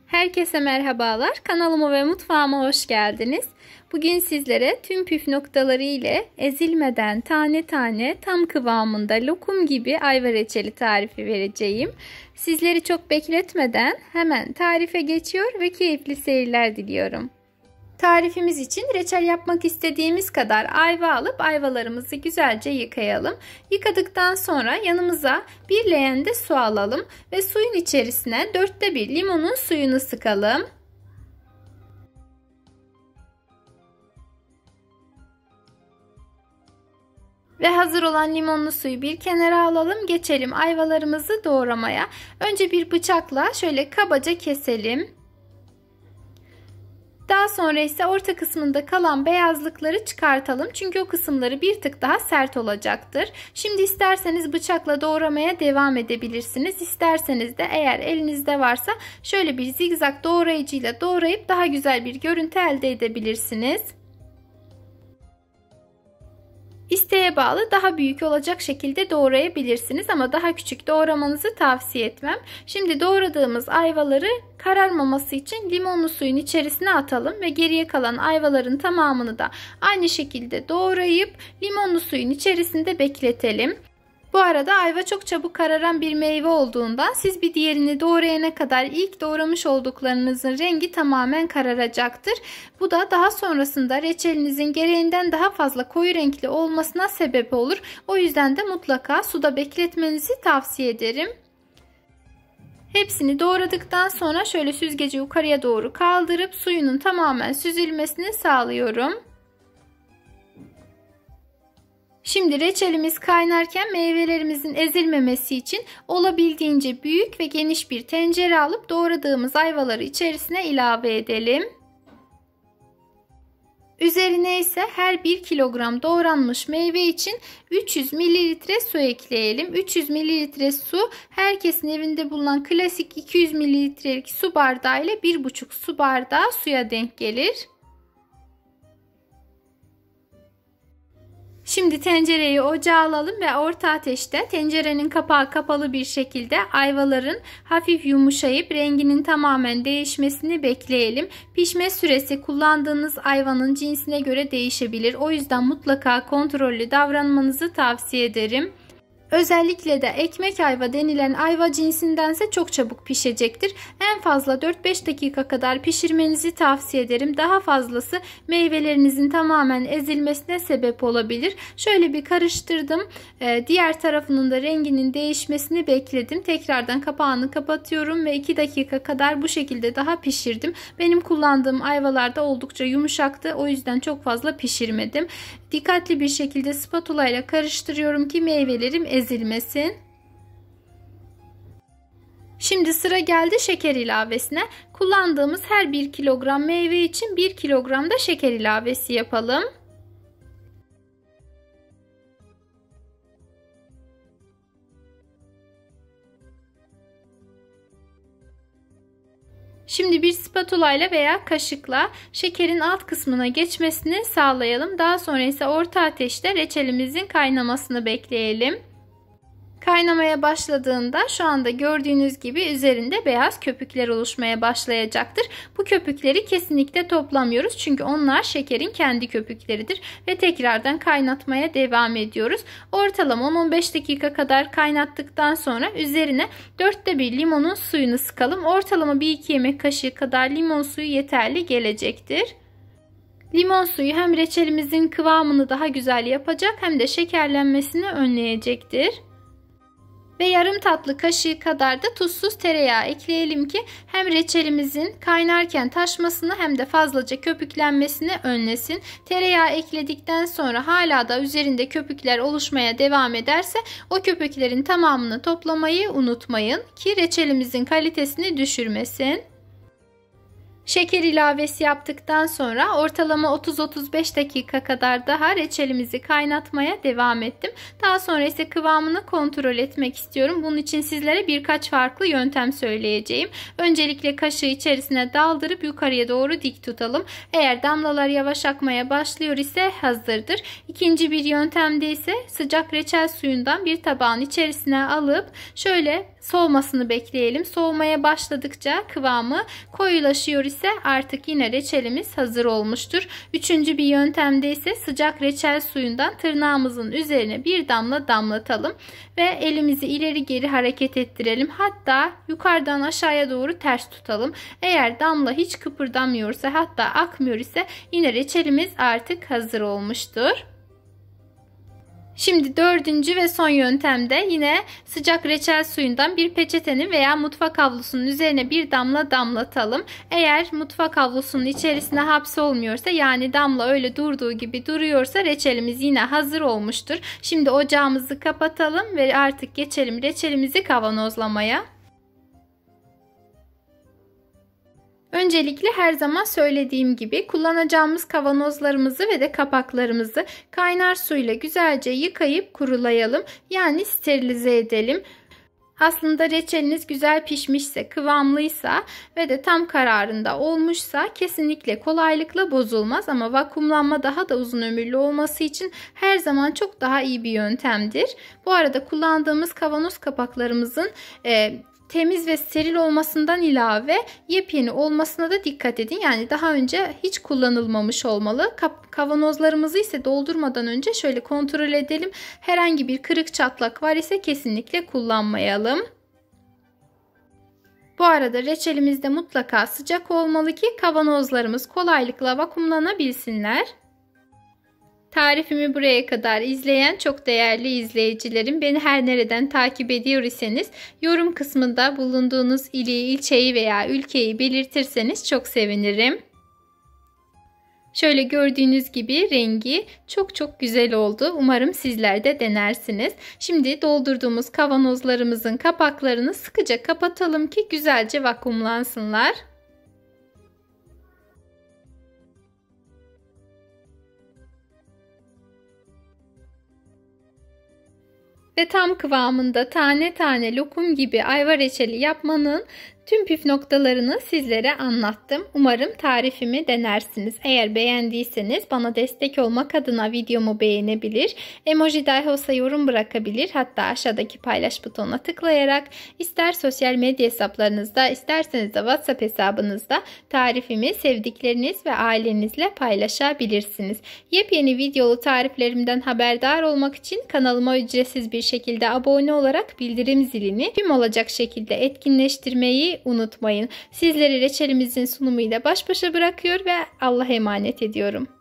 Herkese merhabalar. Kanalıma ve mutfağıma hoş geldiniz. Bugün sizlere tüm püf noktaları ile ezilmeden tane tane tam kıvamında lokum gibi ayva reçeli tarifi vereceğim. Sizleri çok bekletmeden hemen tarife geçiyor ve keyifli seyirler diliyorum. Tarifimiz için reçel yapmak istediğimiz kadar ayva alıp ayvalarımızı güzelce yıkayalım. Yıkadıktan sonra yanımıza bir leğen de su alalım ve suyun içerisine 1/4 limonun suyunu sıkalım. Ve hazır olan limonlu suyu bir kenara alalım. Geçelim ayvalarımızı doğramaya. Önce bir bıçakla şöyle kabaca keselim. Daha sonra ise orta kısmında kalan beyazlıkları çıkartalım. Çünkü o kısımları bir tık daha sert olacaktır. Şimdi isterseniz bıçakla doğramaya devam edebilirsiniz. İsterseniz de eğer elinizde varsa şöyle bir zigzag doğrayıcıyla doğrayıp daha güzel bir görüntü elde edebilirsiniz. İsteğe bağlı daha büyük olacak şekilde doğrayabilirsiniz ama daha küçük doğramanızı tavsiye etmem. Şimdi doğradığımız ayvaları kararmaması için limonlu suyun içerisine atalım ve geriye kalan ayvaların tamamını da aynı şekilde doğrayıp limonlu suyun içerisinde bekletelim. Bu arada ayva çok çabuk kararan bir meyve olduğundan siz bir diğerini doğrayana kadar ilk doğramış olduklarınızın rengi tamamen kararacaktır. Bu da daha sonrasında reçelinizin gereğinden daha fazla koyu renkli olmasına sebep olur. O yüzden de mutlaka suda bekletmenizi tavsiye ederim. Hepsini doğradıktan sonra şöyle süzgeci yukarıya doğru kaldırıp suyunun tamamen süzülmesini sağlıyorum. Şimdi reçelimiz kaynarken meyvelerimizin ezilmemesi için olabildiğince büyük ve geniş bir tencere alıp doğradığımız ayvaları içerisine ilave edelim. Üzerine ise her 1 kilogram doğranmış meyve için 300 mililitre su ekleyelim. 300 mililitre su herkesin evinde bulunan klasik 200 mililitrelik su bardağı ile 1,5 su bardağı suya denk gelir. Şimdi tencereyi ocağa alalım ve orta ateşte tencerenin kapağı kapalı bir şekilde ayvaların hafif yumuşayıp renginin tamamen değişmesini bekleyelim. Pişme süresi kullandığınız ayvanın cinsine göre değişebilir. O yüzden mutlaka kontrollü davranmanızı tavsiye ederim. Özellikle de ekmek ayva denilen ayva cinsindense çok çabuk pişecektir. En fazla 4-5 dakika kadar pişirmenizi tavsiye ederim. Daha fazlası meyvelerinizin tamamen ezilmesine sebep olabilir. Şöyle bir karıştırdım. Diğer tarafının da renginin değişmesini bekledim. Tekrardan kapağını kapatıyorum ve 2 dakika kadar bu şekilde daha pişirdim. Benim kullandığım ayvalar da oldukça yumuşaktı. O yüzden çok fazla pişirmedim. Dikkatli bir şekilde spatula ile karıştırıyorum ki meyvelerim ezilmesin. Şimdi sıra geldi şeker ilavesine. Kullandığımız her 1 kilogram meyve için 1 kilogram da şeker ilavesi yapalım. Şimdi bir spatula ile veya kaşıkla şekerin alt kısmına geçmesini sağlayalım. Daha sonra ise orta ateşte reçelimizin kaynamasını bekleyelim. Kaynamaya başladığında şu anda gördüğünüz gibi üzerinde beyaz köpükler oluşmaya başlayacaktır. Bu köpükleri kesinlikle toplamıyoruz çünkü onlar şekerin kendi köpükleridir ve tekrardan kaynatmaya devam ediyoruz. Ortalama 10-15 dakika kadar kaynattıktan sonra üzerine 1/4 limonun suyunu sıkalım. Ortalama 1-2 yemek kaşığı kadar limon suyu yeterli gelecektir. Limon suyu hem reçelimizin kıvamını daha güzel yapacak hem de şekerlenmesini önleyecektir. Ve yarım tatlı kaşığı kadar da tuzsuz tereyağı ekleyelim ki hem reçelimizin kaynarken taşmasını hem de fazlaca köpüklenmesini önlesin. Tereyağı ekledikten sonra hala da üzerinde köpükler oluşmaya devam ederse o köpüklerin tamamını toplamayı unutmayın ki reçelimizin kalitesini düşürmesin. Şeker ilavesi yaptıktan sonra ortalama 30-35 dakika kadar daha reçelimizi kaynatmaya devam ettim. Daha sonra ise kıvamını kontrol etmek istiyorum. Bunun için sizlere birkaç farklı yöntem söyleyeceğim. Öncelikle kaşığı içerisine daldırıp yukarıya doğru dik tutalım. Eğer damlalar yavaş akmaya başlıyor ise hazırdır. İkinci bir yöntemde ise sıcak reçel suyundan bir tabağın içerisine alıp şöyle soğumasını bekleyelim. Soğumaya başladıkça kıvamı koyulaşıyor ise artık yine reçelimiz hazır olmuştur. Üçüncü bir yöntemde ise sıcak reçel suyundan tırnağımızın üzerine bir damla damlatalım ve elimizi ileri geri hareket ettirelim. Hatta yukarıdan aşağıya doğru ters tutalım. Eğer damla hiç kıpırdamıyorsa, hatta akmıyor ise yine reçelimiz artık hazır olmuştur. Şimdi dördüncü ve son yöntemde yine sıcak reçel suyundan bir peçetenin veya mutfak havlusunun üzerine bir damla damlatalım. Eğer mutfak havlusunun içerisine hapsolmuyorsa, yani damla öyle durduğu gibi duruyorsa reçelimiz yine hazır olmuştur. Şimdi ocağımızı kapatalım ve artık geçelim reçelimizi kavanozlamaya. Öncelikle her zaman söylediğim gibi kullanacağımız kavanozlarımızı ve de kapaklarımızı kaynar suyla güzelce yıkayıp kurulayalım. Yani sterilize edelim. Aslında reçeliniz güzel pişmişse, kıvamlıysa ve de tam kararında olmuşsa kesinlikle kolaylıkla bozulmaz. Ama vakumlanma daha da uzun ömürlü olması için her zaman çok daha iyi bir yöntemdir. Bu arada kullandığımız kavanoz kapaklarımızın temiz ve steril olmasından ilave yepyeni olmasına da dikkat edin. Yani daha önce hiç kullanılmamış olmalı. Kavanozlarımızı ise doldurmadan önce şöyle kontrol edelim. Herhangi bir kırık çatlak var ise kesinlikle kullanmayalım. Bu arada reçelimiz de mutlaka sıcak olmalı ki kavanozlarımız kolaylıkla vakumlanabilsinler. Tarifimi buraya kadar izleyen çok değerli izleyicilerim, beni her nereden takip ediyor iseniz yorum kısmında bulunduğunuz ili, ilçeyi veya ülkeyi belirtirseniz çok sevinirim. Şöyle gördüğünüz gibi rengi çok güzel oldu. Umarım sizler de denersiniz. Şimdi doldurduğumuz kavanozlarımızın kapaklarını sıkıca kapatalım ki güzelce vakumlansınlar. Ve tam kıvamında tane tane lokum gibi ayva reçeli yapmanın tüm püf noktalarını sizlere anlattım. Umarım tarifimi denersiniz. Eğer beğendiyseniz bana destek olmak adına videomu beğenebilir, emoji dahi olsa yorum bırakabilir. Hatta aşağıdaki paylaş butonuna tıklayarak ister sosyal medya hesaplarınızda, isterseniz de WhatsApp hesabınızda tarifimi sevdikleriniz ve ailenizle paylaşabilirsiniz. Yepyeni videolu tariflerimden haberdar olmak için kanalıma ücretsiz bir şekilde abone olarak bildirim zilini tüm olacak şekilde etkinleştirmeyi unutmayın. Sizleri reçelimizin sunumuyla baş başa bırakıyor ve Allah'a emanet ediyorum.